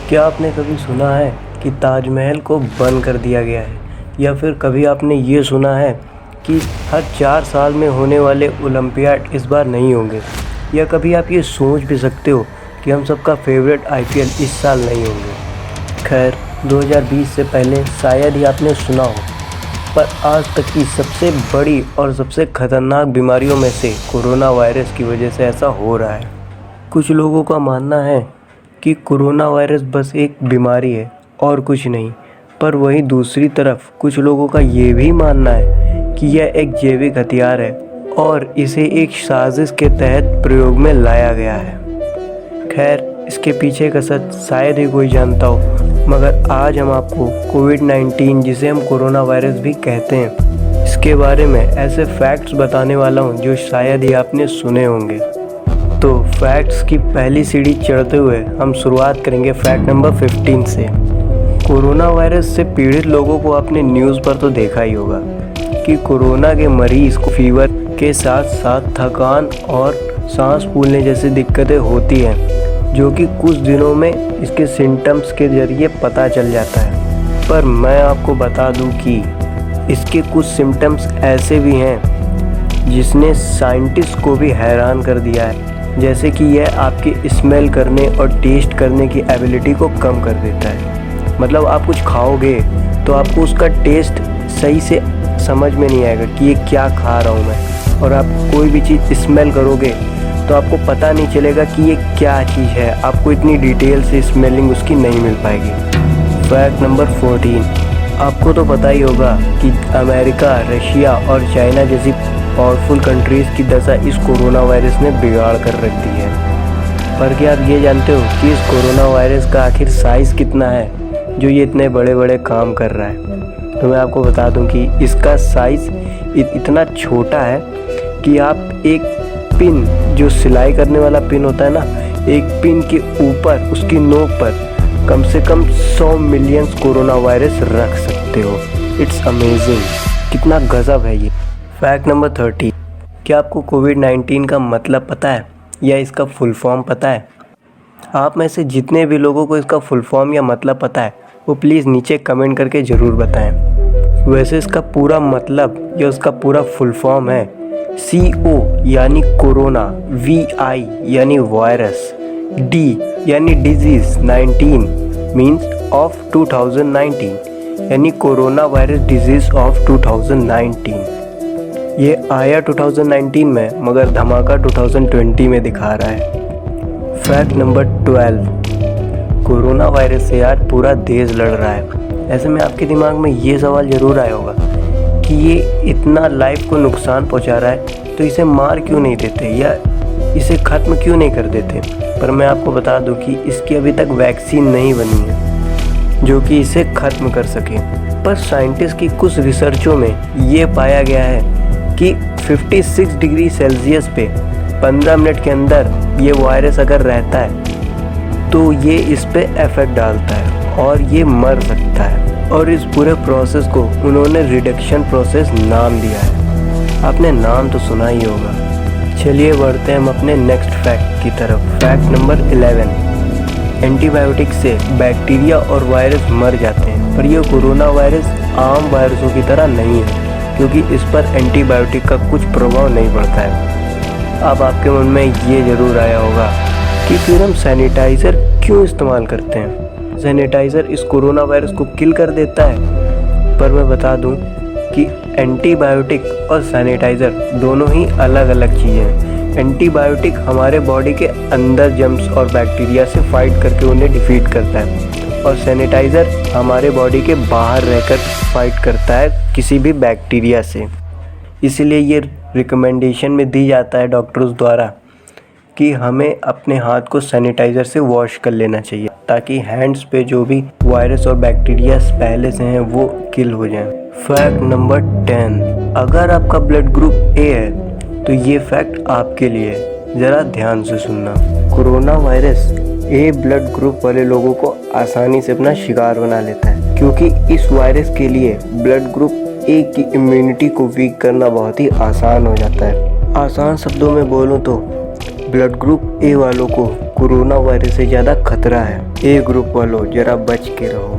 क्या आपने कभी सुना है कि ताजमहल को बंद कर दिया गया है? या फिर कभी आपने ये सुना है कि हर 4 साल में होने वाले ओलंपियाड इस बार नहीं होंगे? या कभी आप ये सोच भी सकते हो कि हम सबका फेवरेट आईपीएल इस साल नहीं होंगे? खैर, 2020 से पहले शायद ही आपने सुना हो, पर आज तक की सबसे बड़ी और सबसे ख़तरनाक बीमारियों में से कोरोना वायरस की वजह से ऐसा हो रहा है। कुछ लोगों का मानना है कि कोरोना वायरस बस एक बीमारी है और कुछ नहीं, पर वहीं दूसरी तरफ कुछ लोगों का ये भी मानना है कि यह एक जैविक हथियार है और इसे एक साजिश के तहत प्रयोग में लाया गया है। खैर, इसके पीछे का सच शायद ही कोई जानता हो, मगर आज हम आपको कोविड-19, जिसे हम कोरोना वायरस भी कहते हैं, इसके बारे में ऐसे फैक्ट्स बताने वाला हूँ जो शायद ही आपने सुने होंगे। तो फैक्ट्स की पहली सीढ़ी चढ़ते हुए हम शुरुआत करेंगे फैक्ट नंबर 15 से। कोरोना वायरस से पीड़ित लोगों को आपने न्यूज़ पर तो देखा ही होगा कि कोरोना के मरीज़ को फीवर के साथ साथ थकान और सांस फूलने जैसी दिक्कतें होती हैं, जो कि कुछ दिनों में इसके सिम्टम्स के ज़रिए पता चल जाता है। पर मैं आपको बता दूं कि इसके कुछ सिम्टम्स ऐसे भी हैं जिसने साइंटिस्ट को भी हैरान कर दिया है, जैसे कि यह आपके स्मेल करने और टेस्ट करने की एबिलिटी को कम कर देता है। मतलब आप कुछ खाओगे तो आपको उसका टेस्ट सही से समझ में नहीं आएगा कि ये क्या खा रहा हूँ मैं, और आप कोई भी चीज़ स्मेल करोगे तो आपको पता नहीं चलेगा कि ये क्या चीज़ है। आपको इतनी डिटेल से स्मेलिंग उसकी नहीं मिल पाएगी। फैक्ट नंबर 14, आपको तो पता ही होगा कि अमेरिका, रशिया और चाइना जैसी पावरफुल कंट्रीज़ की दशा इस कोरोना वायरस ने बिगाड़ कर रख दी है। पर क्या आप ये जानते हो कि इस कोरोना वायरस का आखिर साइज़ कितना है जो ये इतने बड़े बड़े काम कर रहा है? तो मैं आपको बता दूं कि इसका साइज़ इतना छोटा है कि आप एक पिन, जो सिलाई करने वाला पिन होता है ना, एक पिन के ऊपर उसकी नोक पर कम से कम 100 मिलियन कोरोना वायरस रख सकते हो। इट्स अमेजिंग, कितना गजब है ये। फैक्ट नंबर 30, क्या आपको कोविड-19 का मतलब पता है या इसका फुल फॉर्म पता है? आप में से जितने भी लोगों को इसका फुल फॉर्म या मतलब पता है वो प्लीज़ नीचे कमेंट करके ज़रूर बताएं। वैसे इसका पूरा मतलब या उसका पूरा फुल फॉर्म है CO यानी कोरोना, VI यानी वायरस, D यानी डिजीज़, 19 मीन्स ऑफ 2019 यानी कोरोना वायरस डिजीज़ ऑफ 2019। ये आया 2019 में, मगर धमाका 2020 में दिखा रहा है। फैक्ट नंबर 12, कोरोना वायरस से यार पूरा देश लड़ रहा है। ऐसे में आपके दिमाग में ये सवाल ज़रूर आया होगा कि ये इतना लाइफ को नुकसान पहुंचा रहा है तो इसे मार क्यों नहीं देते या इसे ख़त्म क्यों नहीं कर देते? पर मैं आपको बता दूं कि इसकी अभी तक वैक्सीन नहीं बनी है जो कि इसे ख़त्म कर सके। पर साइंटिस्ट की कुछ रिसर्चों में ये पाया गया है कि 56 डिग्री सेल्सियस पे 15 मिनट के अंदर ये वायरस अगर रहता है तो ये इस पे इफ़ेक्ट डालता है और ये मर सकता है। और इस पूरे प्रोसेस को उन्होंने रिडक्शन प्रोसेस नाम दिया है। आपने नाम तो सुना ही होगा। चलिए बढ़ते हैं हम अपने नेक्स्ट फैक्ट की तरफ। फैक्ट नंबर 11, एंटीबायोटिक से बैक्टीरिया और वायरस मर जाते हैं, पर यह कोरोना वायरस आम वायरसों की तरह नहीं है क्योंकि इस पर एंटीबायोटिक का कुछ प्रभाव नहीं पड़ता है। अब आपके मन में ये ज़रूर आया होगा कि फिर हम सैनिटाइज़र क्यों इस्तेमाल करते हैं? सैनिटाइज़र इस कोरोना वायरस को किल कर देता है? पर मैं बता दूं कि एंटीबायोटिक और सैनिटाइज़र दोनों ही अलग अलग चीज़ें हैं। एंटीबायोटिक हमारे बॉडी के अंदर जर्म्स और बैक्टीरिया से फाइट करके उन्हें डिफीट करता है, और सैनिटाइज़र हमारे बॉडी के बाहर रहकर फाइट करता है किसी भी बैक्टीरिया से। इसीलिए ये रिकमेंडेशन में दी जाता है डॉक्टर्स द्वारा कि हमें अपने हाथ को सैनिटाइज़र से वॉश कर लेना चाहिए ताकि हैंड्स पे जो भी वायरस और बैक्टीरिया पहले से हैं वो किल हो जाएं। फैक्ट नंबर 10, अगर आपका ब्लड ग्रुप A है तो ये फैक्ट आपके लिए है, ज़रा ध्यान से सुनना। Corona virus A blood group वाले लोगों को आसानी से अपना शिकार बना लेता है क्योंकि इस वायरस के लिए ब्लड ग्रुप A की इम्यूनिटी को वीक करना बहुत ही आसान हो जाता है। आसान शब्दों में बोलूँ तो ब्लड ग्रुप A वालों को कोरोना वायरस से ज़्यादा खतरा है। ए ग्रुप वालों जरा बच के रहो।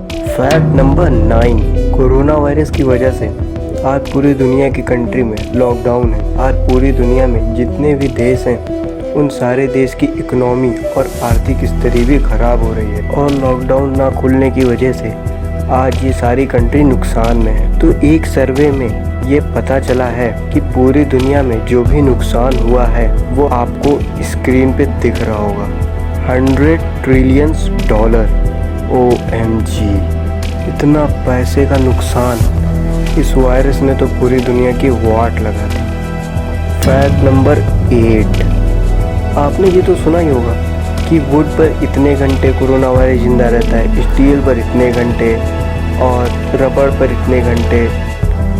फैक्ट नंबर 9, कोरोना वायरस की वजह से आज पूरी दुनिया की कंट्री में लॉकडाउन है। आज पूरी दुनिया में जितने भी देश हैं उन सारे देश की इकोनॉमी और आर्थिक स्थिति भी खराब हो रही है और लॉकडाउन ना खुलने की वजह से आज ये सारी कंट्री नुकसान में है। तो एक सर्वे में ये पता चला है कि पूरी दुनिया में जो भी नुकसान हुआ है वो आपको स्क्रीन पे दिख रहा होगा। 100 ट्रिलियन डॉलर। OMG, इतना पैसे का नुकसान इस वायरस ने तो पूरी दुनिया की वाट लगा दी। फैक्ट नंबर 8, आपने ये तो सुना ही होगा कि वुड पर इतने घंटे कोरोना वायरस जिंदा रहता है, स्टील पर इतने घंटे और रबड़ पर इतने घंटे।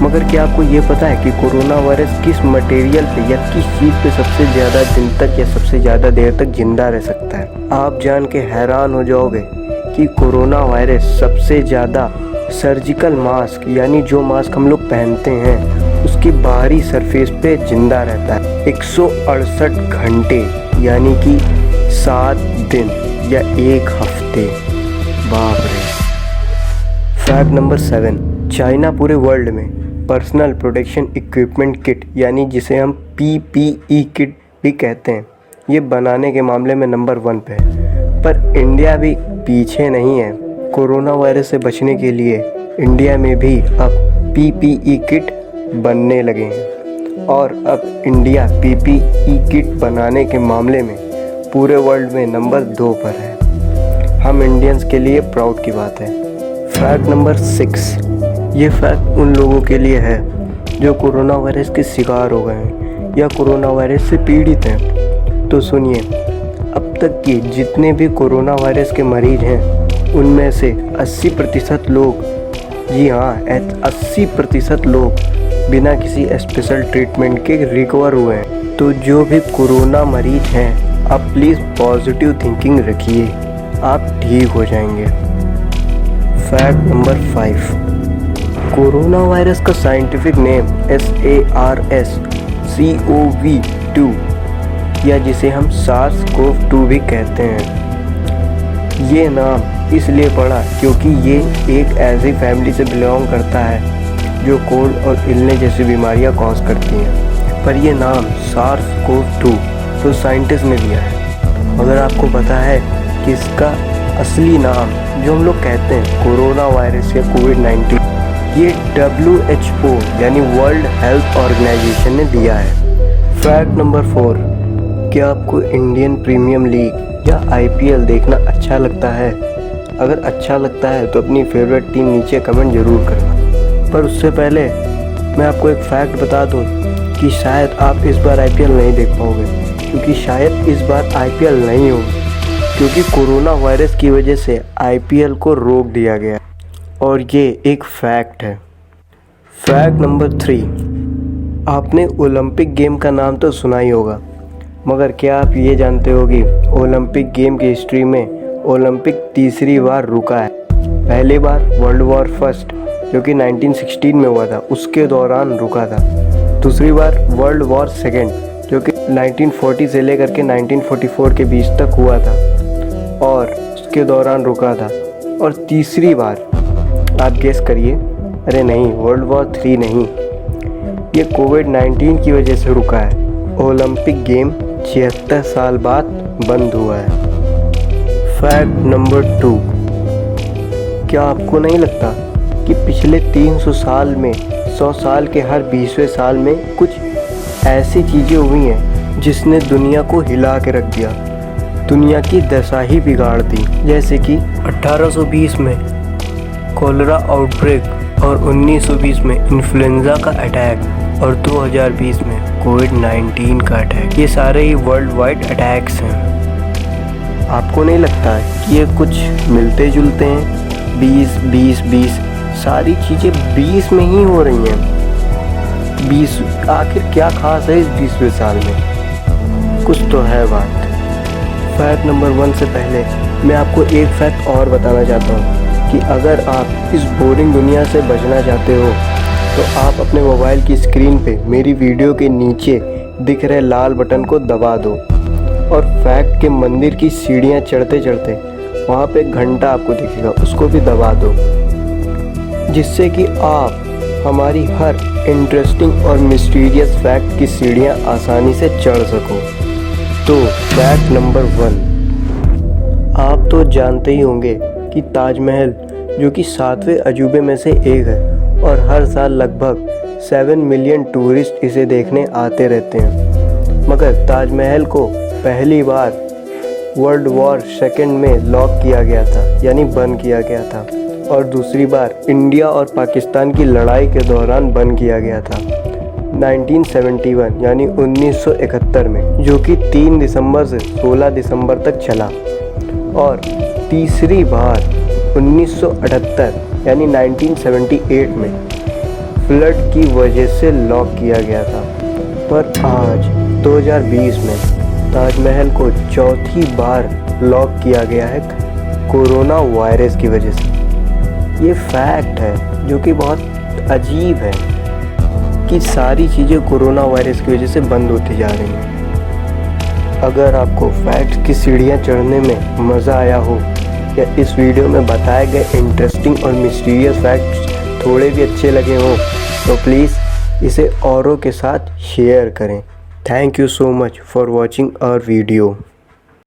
मगर क्या आपको ये पता है कि कोरोना वायरस किस मटेरियल पे या किस चीज़ पे सबसे ज़्यादा दिन तक या सबसे ज़्यादा देर तक जिंदा रह सकता है? आप जान के हैरान हो जाओगे कि कोरोना वायरस सबसे ज़्यादा सर्जिकल मास्क यानी जो मास्क हम लोग पहनते हैं उसकी बाहरी सरफेस पे जिंदा रहता है 168 घंटे यानी कि 7 दिन या 1 हफ्ते। बाप रे। फैक्ट नंबर 7, चाइना पूरे वर्ल्ड में पर्सनल प्रोटेक्शन इक्विपमेंट किट यानी जिसे हम PPE किट भी कहते हैं, ये बनाने के मामले में नंबर 1 पे है। पर इंडिया भी पीछे नहीं है। कोरोना वायरस से बचने के लिए इंडिया में भी अब PPE किट बनने लगे हैं और अब इंडिया PPE किट बनाने के मामले में पूरे वर्ल्ड में नंबर 2 पर है। हम इंडियंस के लिए प्राउड की बात है। फैक्ट नंबर 6, ये फैक्ट उन लोगों के लिए है जो कोरोना वायरस के शिकार हो गए हैं या कोरोना वायरस से पीड़ित हैं। तो सुनिए, अब तक के जितने भी कोरोना वायरस के मरीज हैं उनमें से 80% लोग, जी हाँ 80% लोग बिना किसी स्पेशल ट्रीटमेंट के रिकवर हुए हैं। तो जो भी कोरोना मरीज हैं आप प्लीज़ पॉजिटिव थिंकिंग रखिए, आप ठीक हो जाएंगे। फैक्ट नंबर 5, कोरोना वायरस का साइंटिफिक नेम SARS-CoV-2 या जिसे हम SARS-CoV-2 भी कहते हैं। ये नाम इसलिए पड़ा क्योंकि ये एक ऐसी फैमिली से बिलोंग करता है जो कोल्ड और इलनेस जैसी बीमारियां कॉज करती हैं। पर ये नाम SARS-CoV-2 तो साइंटिस्ट ने दिया है। अगर आपको पता है कि इसका असली नाम जो हम लोग कहते हैं कोरोना वायरस या कोविड-19, ये WHO यानी वर्ल्ड हेल्थ ऑर्गेनाइजेशन ने दिया है। फैक्ट नंबर 4, क्या आपको इंडियन प्रीमियम लीग या IPL देखना अच्छा लगता है? अगर अच्छा लगता है तो अपनी फेवरेट टीम नीचे कमेंट ज़रूर करना। पर उससे पहले मैं आपको एक फैक्ट बता दूं कि शायद आप इस बार IPL नहीं देख पाओगे, क्योंकि शायद इस बार IPL नहीं होगी क्योंकि कोरोना वायरस की वजह से IPL को रोक दिया गया और ये एक फैक्ट है। फैक्ट नंबर 3, आपने ओलंपिक गेम का नाम तो सुना ही होगा, मगर क्या आप ये जानते हो कि ओलंपिक गेम की हिस्ट्री में ओलंपिक तीसरी बार रुका है? पहली बार वर्ल्ड वॉर फर्स्ट जो कि 1916 में हुआ था, उसके दौरान रुका था। दूसरी बार वर्ल्ड वॉर सेकेंड जो कि 1940 से लेकर के 1944 के बीच तक हुआ था और उसके दौरान रुका था। और तीसरी बार आप गेस करिए, अरे नहीं, वर्ल्ड वॉर 3 नहीं, ये कोविड-19 की वजह से रुका है। ओलंपिक गेम 76 साल बाद बंद हुआ है। फैक्ट नंबर 2, क्या आपको नहीं लगता कि पिछले 300 साल में 100 साल के हर 20वें साल में कुछ ऐसी चीज़ें हुई हैं जिसने दुनिया को हिला के रख दिया, दुनिया की दशा ही बिगाड़ दी? जैसे कि 1820 में कोलेरा आउटब्रेक और 1920 में इन्फ्लुएंजा का अटैक और 2020 में कोविड-19 का अटैक। ये सारे ही वर्ल्ड वाइड अटैक्स हैं। आपको नहीं लगता कि ये कुछ मिलते जुलते हैं? 20 सारी चीज़ें 20 में ही हो रही हैं। 20 आखिर क्या खास है इस 20वें साल में? कुछ तो है बात। फैक्ट नंबर 1 से पहले मैं आपको एक फैक्ट और बताना चाहता हूँ कि अगर आप इस बोरिंग दुनिया से बचना चाहते हो तो आप अपने मोबाइल की स्क्रीन पे मेरी वीडियो के नीचे दिख रहे लाल बटन को दबा दो और फैक्ट के मंदिर की सीढ़ियाँ चढ़ते चढ़ते वहाँ पे एक घंटा आपको दिखेगा, उसको भी दबा दो, जिससे कि आप हमारी हर इंटरेस्टिंग और मिस्टीरियस फैक्ट की सीढ़ियाँ आसानी से चढ़ सको। तो फैक्ट नंबर 1, आप तो जानते ही होंगे कि ताजमहल जो कि 7वें अजूबे में से एक है और हर साल लगभग 7 मिलियन टूरिस्ट इसे देखने आते रहते हैं, मगर ताजमहल को पहली बार वर्ल्ड वॉर सेकेंड में लॉक किया गया था, यानी बंद किया गया था, और दूसरी बार इंडिया और पाकिस्तान की लड़ाई के दौरान बंद किया गया था 1971 यानी 1971 में, जो कि 3 दिसंबर से 16 दिसंबर तक चला, और तीसरी बार 1978 यानी 1978 में फ्लड की वजह से लॉक किया गया था। पर आज 2020 में ताजमहल को चौथी बार लॉक किया गया है कोरोना वायरस की वजह से। ये फैक्ट है जो कि बहुत अजीब है कि सारी चीज़ें कोरोना वायरस की वजह से बंद होती जा रही हैं। अगर आपको फैक्ट की सीढ़ियाँ चढ़ने में मज़ा आया हो या इस वीडियो में बताए गए इंटरेस्टिंग और मिस्टीरियस फैक्ट्स थोड़े भी अच्छे लगे हों तो प्लीज़ इसे औरों के साथ शेयर करें। Thank you so much for watching our video.